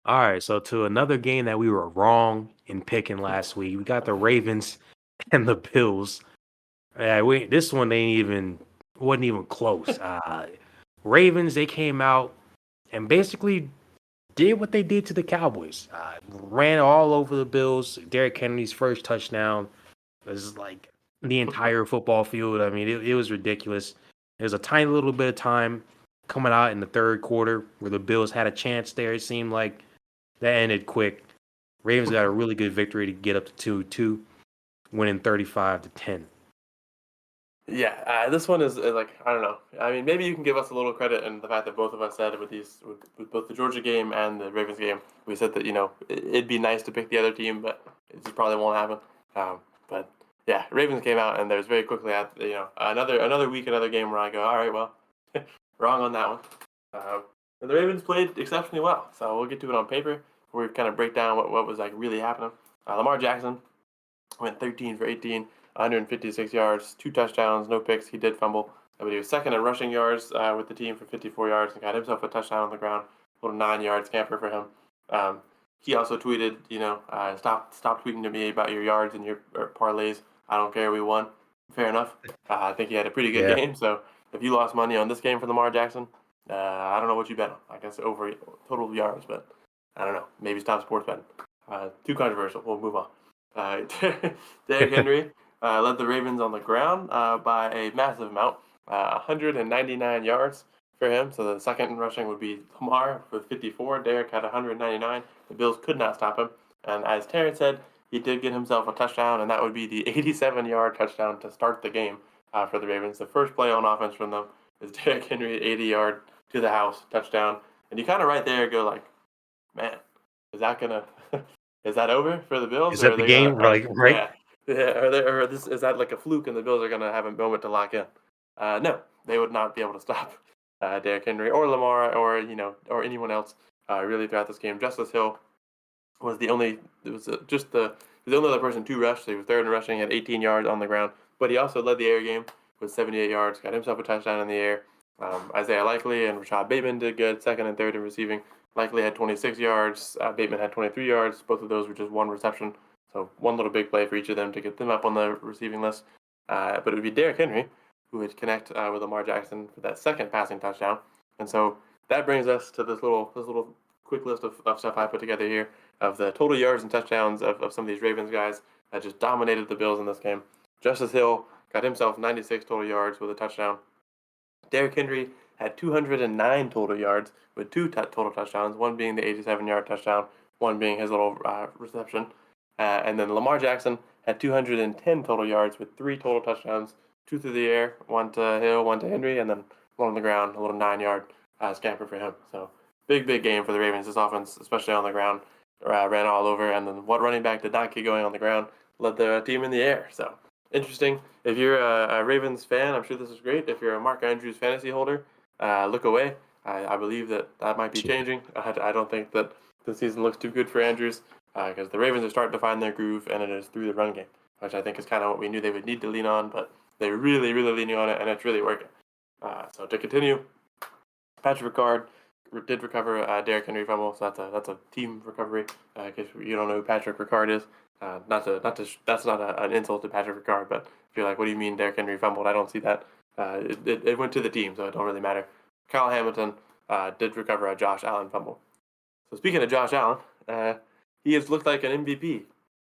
All right, so to another game that we were wrong in picking last week. We got the Ravens and the Bills. Yeah, this one ain't even wasn't even close. Ravens, they came out and basically did what they did to the Cowboys. Ran all over the Bills. Derrick Henry's first touchdown was like the entire football field. I mean, it was ridiculous. There's a tiny little bit of time coming out in the third quarter where the Bills had a chance there. It seemed like that ended quick. Ravens got a really good victory to get up to 2-2, winning 35-10. Yeah, this one is like, I don't know. I mean, maybe you can give us a little credit in the fact that both of us said with both the Georgia game and the Ravens game, we said that it'd be nice to pick the other team, but it just probably won't happen. But yeah, Ravens came out and there's very quickly another week, another game where I go, all right, well, wrong on that one. And the Ravens played exceptionally well, so we'll get to it on paper where we kind of break down what was like really happening. Lamar Jackson went 13 for 18. 156 yards, 2 touchdowns, no picks. He did fumble, but he was second in rushing yards with the team for 54 yards and got himself a touchdown on the ground. A little 9-yard scamper for him. He also tweeted, stop tweeting to me about your yards and your parlays. I don't care. We won. Fair enough. I think he had a pretty good game. So if you lost money on this game for Lamar Jackson, I don't know what you bet on. I guess over total yards, but I don't know. Maybe stop sports betting. Too controversial. We'll move on. Derrick Henry led the Ravens on the ground by a massive amount, 199 yards for him. So the second in rushing would be Lamar with 54. Derrick had 199. The Bills could not stop him. And as Terrence said, he did get himself a touchdown, and that would be the 87-yard touchdown to start the game for the Ravens. The first play on offense from them is Derrick Henry, 80-yard to the house touchdown. And you kind of right there go like, man, is that gonna is that over for the Bills? Is that the game? Right. Yeah. Yeah, is that like a fluke and the Bills are going to have a moment to lock in? No, they would not be able to stop Derrick Henry or Lamar or anyone else really throughout this game. Justice Hill was the only other person to rush. So he was third in rushing, had 18 yards on the ground, but he also led the air game with 78 yards, got himself a touchdown in the air. Isaiah Likely and Rashad Bateman did good, second and third in receiving. Likely had 26 yards. Bateman had 23 yards. Both of those were just one reception. So one little big play for each of them to get them up on the receiving list. But it would be Derrick Henry who would connect with Lamar Jackson for that second passing touchdown. And so that brings us to this little quick list of stuff I put together here of the total yards and touchdowns of some of these Ravens guys that just dominated the Bills in this game. Justice Hill got himself 96 total yards with a touchdown. Derrick Henry had 209 total yards with 2 total touchdowns, one being the 87-yard touchdown, one being his little reception. And then Lamar Jackson had 210 total yards with 3 total touchdowns, 2 through the air, 1 to Hill, 1 to Henry, and then 1 on the ground, a little 9-yard scamper for him. So big game for the Ravens. This offense, especially on the ground, ran all over. And then what running back did not get going on the ground led the team in the air. So interesting. If you're a Ravens fan, I'm sure this is great. If you're a Mark Andrews fantasy holder, look away. I believe that might be changing. I don't think that the season looks too good for Andrews because the Ravens are starting to find their groove, and it is through the run game, which I think is kind of what we knew they would need to lean on, but they're really, really leaning on it, and it's really working. So to continue, Patrick Ricard did recover Derrick Henry fumble, so that's a team recovery. In case you don't know who Patrick Ricard is, that's not an insult to Patrick Ricard, but if you're like, what do you mean Derrick Henry fumbled? I don't see that. It went to the team, so it don't really matter. Kyle Hamilton did recover a Josh Allen fumble. So speaking of Josh Allen, he has looked like an MVP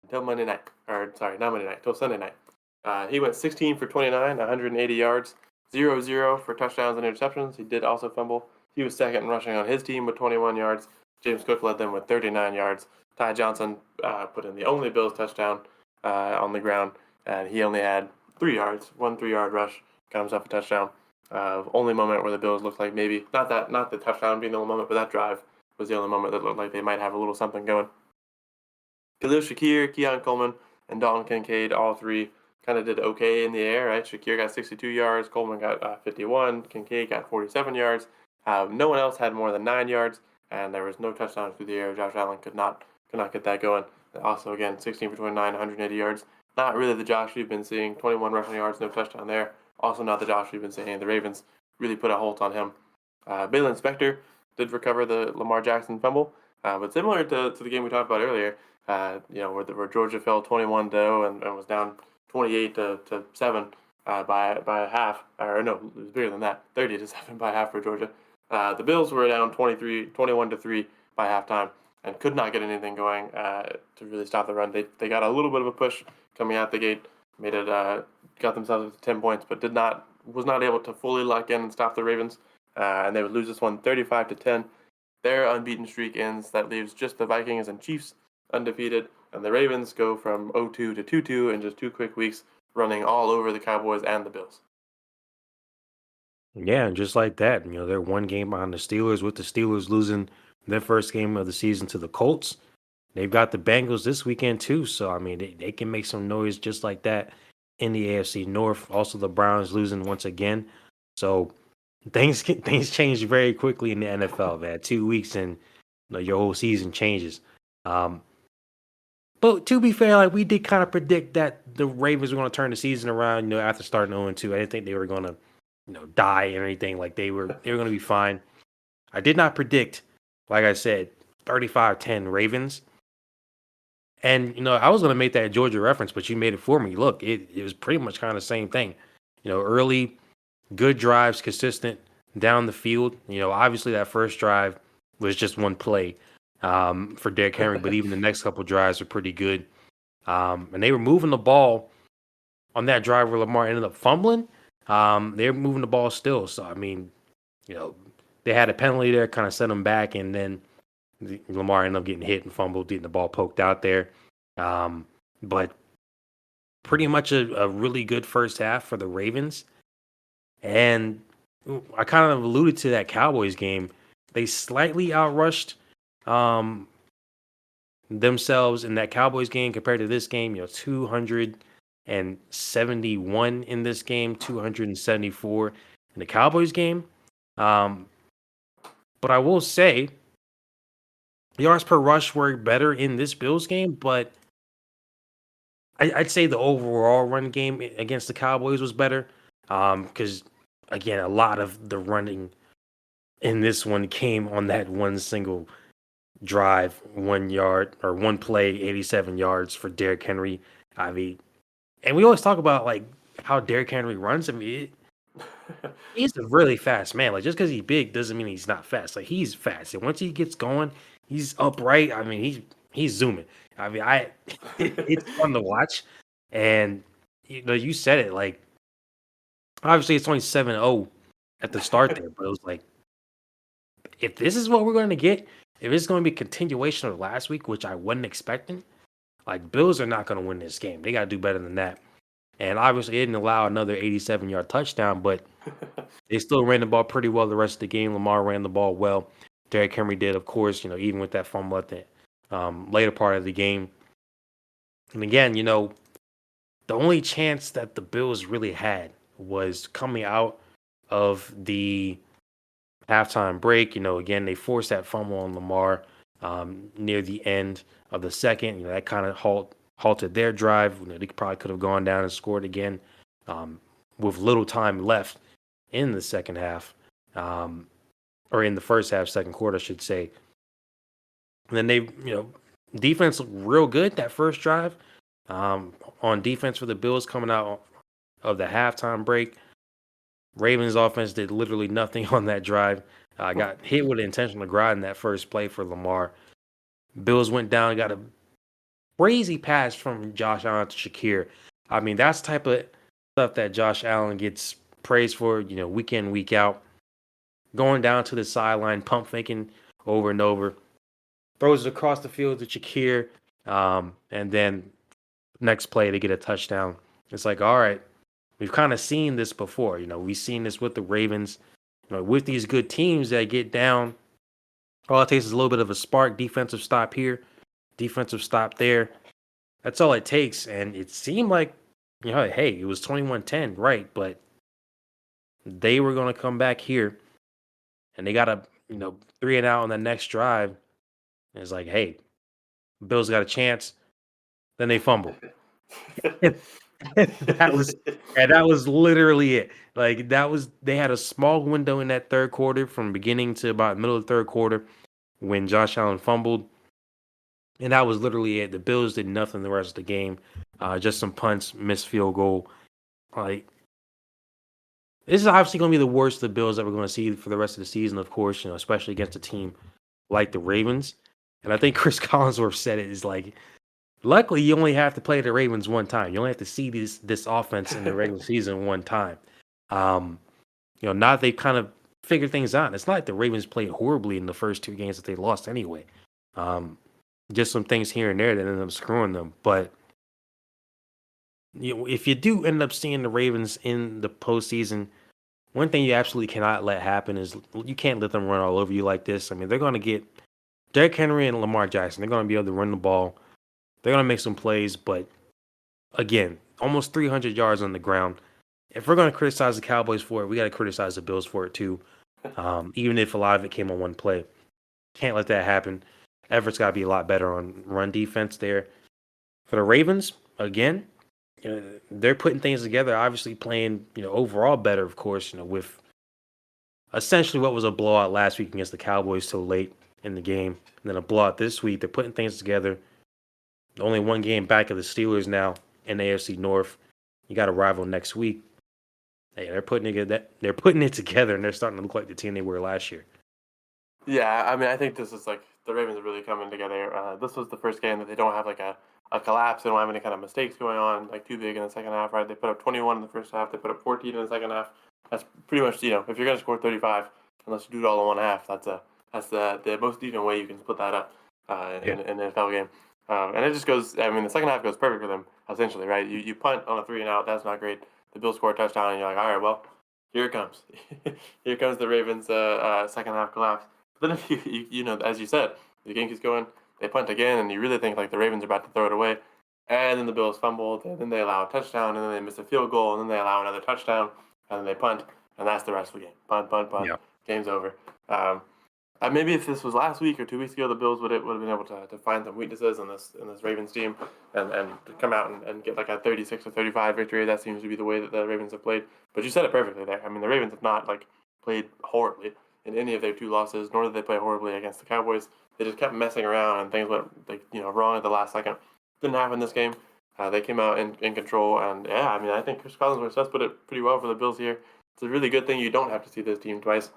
until Monday night. Or sorry, not Monday night, until Sunday night. He went 16 for 29, 180 yards, 0-0 for touchdowns and interceptions. He did also fumble. He was second in rushing on his team with 21 yards. James Cook led them with 39 yards. Ty Johnson put in the only Bills touchdown on the ground, and he only had 3 yards, 1 3-yard rush, got himself a touchdown. Only moment where the Bills looked like maybe, not the touchdown being the only moment, but that drive was the only moment that looked like they might have a little something going. Khalil Shakir, Keon Coleman, and Dalton Kincaid, all three kind of did okay in the air, right? Shakir got 62 yards, Coleman got 51, Kincaid got 47 yards. No one else had more than 9 yards, and there was no touchdowns through the air. Josh Allen could not get that going. Also, again, 16 for 29, 180 yards. Not really the Josh we've been seeing. 21 rushing yards, no touchdown there. Also not the Josh we've been seeing. The Ravens really put a halt on him. Baylon Spector did recover the Lamar Jackson fumble. But similar to the game we talked about earlier, where Georgia fell 21-0 and was down 28 to 7 by a half, or no, it was bigger than that, 30-7 by half for Georgia. The Bills were down 21-3 by halftime and could not get anything going to really stop the run. They got a little bit of a push coming out the gate, got themselves up to 10 points, but was not able to fully lock in and stop the Ravens, and they would lose this one 35-10. Their unbeaten streak ends. That leaves just the Vikings and Chiefs undefeated, and the Ravens go from 0-2 to 2-2 in just 2 quick weeks, running all over the Cowboys and the Bills. Yeah, and just like that, they're one game behind the Steelers, with the Steelers losing their first game of the season to the Colts. They've got the Bengals this weekend too, so I mean they can make some noise just like that in the AFC North. Also, the Browns losing once again, so things change very quickly in the NFL. Man, 2 weeks and your whole season changes. Um, but to be fair, like we did kind of predict that the Ravens were going to turn the season around. After starting 0-2, I didn't think they were going to die or anything. Like they were going to be fine. I did not predict, like I said, 35-10 Ravens. And, I was going to make that Georgia reference, but you made it for me. Look, it was pretty much kind of the same thing. Early, good drives, consistent down the field. Obviously that first drive was just one play for Derrick Henry, but even the next couple drives were pretty good. And they were moving the ball on that drive where Lamar ended up fumbling. They were moving the ball still. So, I mean, they had a penalty there, kind of set them back, and then Lamar ended up getting hit and fumbled, getting the ball poked out there. But pretty much a really good first half for the Ravens. And I kind of alluded to that Cowboys game. They slightly outrushed themselves in that Cowboys game compared to this game. 271 in this game, 274 in the Cowboys game. But I will say, yards per rush were better in this Bills game, but I'd say the overall run game against the Cowboys was better. Because, again, a lot of the running in this one came on that one single drive, 1 yard or one play, 87 yards for Derrick Henry. I mean, and we always talk about like how Derrick Henry runs. I mean, he's a really fast man. Like just because he's big doesn't mean he's not fast. Like he's fast, and once he gets going, he's upright. I mean, he's zooming. I mean, it's fun to watch, and you said it. Like obviously, it's only 7-0 at the start there, but it was like if this is what we're going to get, if it's going to be a continuation of last week, which I wasn't expecting, like Bills are not going to win this game. They got to do better than that. And obviously, it didn't allow another 87-yard touchdown, but they still ran the ball pretty well the rest of the game. Lamar ran the ball well. Derrick Henry did, of course, even with that fumble at the later part of the game. And again, the only chance that the Bills really had was coming out of the halftime break. Again, they forced that fumble on Lamar near the end of the second. That kind of halted their drive. They probably could have gone down and scored again with little time left in the second half, or in the first half, second quarter, I should say. And then they, defense looked real good that first drive. On defense for the Bills coming out of the halftime break, Ravens offense did literally nothing on that drive. Got hit with an intentional grind in that first play for Lamar. Bills went down, got a crazy pass from Josh Allen to Shakir. I mean, that's the type of stuff that Josh Allen gets praised for, week in, week out. Going down to the sideline, pump faking over and over. Throws it across the field to Shakir. And then next play, they get a touchdown. It's like, all right, we've kind of seen this before. We've seen this with the Ravens. With these good teams that get down, all it takes is a little bit of a spark, defensive stop here, defensive stop there. That's all it takes. And it seemed like, hey, it was 21-10, right? But they were going to come back here, and they got a 3 and out on the next drive. And it's like, hey, Bills got a chance. Then they fumble. that was literally it. Like they had a small window in that third quarter from beginning to about middle of the third quarter when Josh Allen fumbled. And that was literally it. The Bills did nothing the rest of the game. Just some punts, missed field goal. Like, this is obviously going to be the worst the Bills ever going to see for the rest of the season, of course, especially against a team like the Ravens. And I think Chris Collinsworth said it is like, luckily you only have to play the Ravens one time. You only have to see this offense in the regular season one time. Now they've kind of figured things out. It's not like the Ravens played horribly in the first two games that they lost anyway. Just some things here and there that ended up screwing them. But if you do end up seeing the Ravens in the postseason, one thing you absolutely cannot let happen is you can't let them run all over you like this. I mean, they're going to get Derrick Henry and Lamar Jackson. They're going to be able to run the ball. They're going to make some plays, but again, almost 300 yards on the ground. If we're going to criticize the Cowboys for it, we got to criticize the Bills for it too. Even if a lot of it came on one play, can't let that happen. Effort's got to be a lot better on run defense there. For the Ravens, again, they're putting things together. Obviously, playing overall better, of course. With essentially what was a blowout last week against the Cowboys so late in the game, and then a blowout this week. They're putting things together. Only one game back of the Steelers now in the AFC North. You got a rival next week. Hey, they're putting it together, and they're starting to look like the team they were last year. Yeah, I mean, I think this is like the Ravens are really coming together. This was the first game that they don't have like a collapse. They don't have any kind of mistakes going on, like too big in the second half, right? They put up 21 in the first half. They put up 14 in the second half. That's pretty much, if you're going to score 35, unless you do it all in one half, that's the most even way you can split that up in an NFL game. And it just goes, I mean, the second half goes perfect for them, essentially, right? You punt on a 3 and out. That's not great. The Bills score a touchdown, and you're like, all right, well, here it comes. Here comes the Ravens' second half collapse. But then if as you said, the game keeps going, they punt again, and you really think like the Ravens are about to throw it away. And then the Bills fumbled, and then they allow a touchdown, and then they miss a field goal, and then they allow another touchdown, and then they punt, and that's the rest of the game. Punt, Yeah. game's over. Maybe if this was last week or 2 weeks ago, the Bills would have been able to find some weaknesses in this Ravens team and come out and get like a 36 or 35 victory. That seems to be the way that the Ravens have played. But you said it perfectly there. I mean, the Ravens have not like played horribly in any of their 2 losses, nor did they play horribly against the Cowboys. They just kept messing around and things went wrong at the last second. Didn't happen this game. They came out in control, and yeah, I mean, I think Chris Collinsworth does put it pretty well for the Bills here. It's a really good thing you don't have to see this team twice.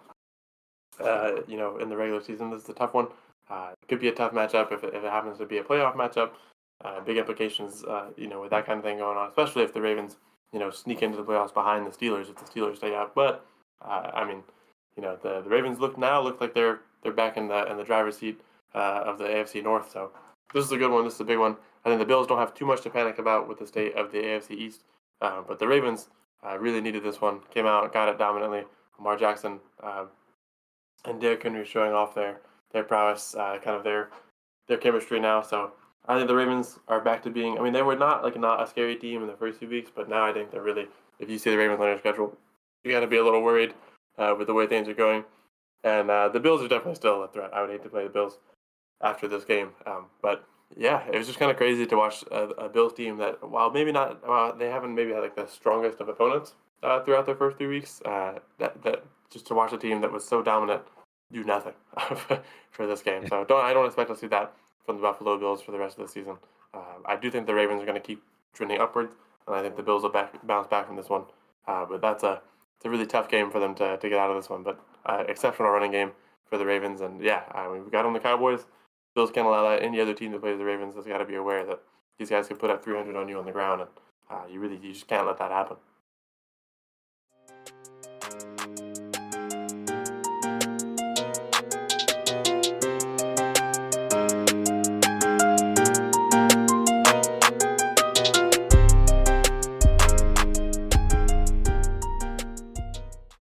In the regular season, this is a tough one. It could be a tough matchup if it happens to be a playoff matchup. Big implications, with that kind of thing going on, especially if the Ravens, sneak into the playoffs behind the Steelers if the Steelers stay out. But I mean, the Ravens look like they're back in the driver's seat of the AFC North. So this is a good one. This is a big one. I think the Bills don't have too much to panic about with the state of the AFC East, but the Ravens really needed this one. Came out, got it dominantly. Lamar Jackson and Derrick Henry showing off their prowess, kind of their chemistry now. So I think the Ravens are back to being. I mean, they were not a scary team in the first 2 weeks, but now I think they're really. If you see the Ravens on their schedule, you got to be a little worried with the way things are going. And the Bills are definitely still a threat. I would hate to play the Bills after this game, but yeah, it was just kind of crazy to watch a Bills team that, while maybe not, they haven't maybe had like the strongest of opponents throughout their first 3 weeks. That just to watch a team that was so dominant do nothing for this game. So I don't expect to see that from the Buffalo Bills for the rest of the season. I do think the Ravens are going to keep trending upwards, and I think the Bills will bounce back from this one. But it's a really tough game for them to get out of this one. But exceptional running game for the Ravens, and yeah, we got on the Cowboys. Bills can't allow that. Any other team that plays the Ravens has got to be aware that these guys can put up 300 on you on the ground, and you just can't let that happen.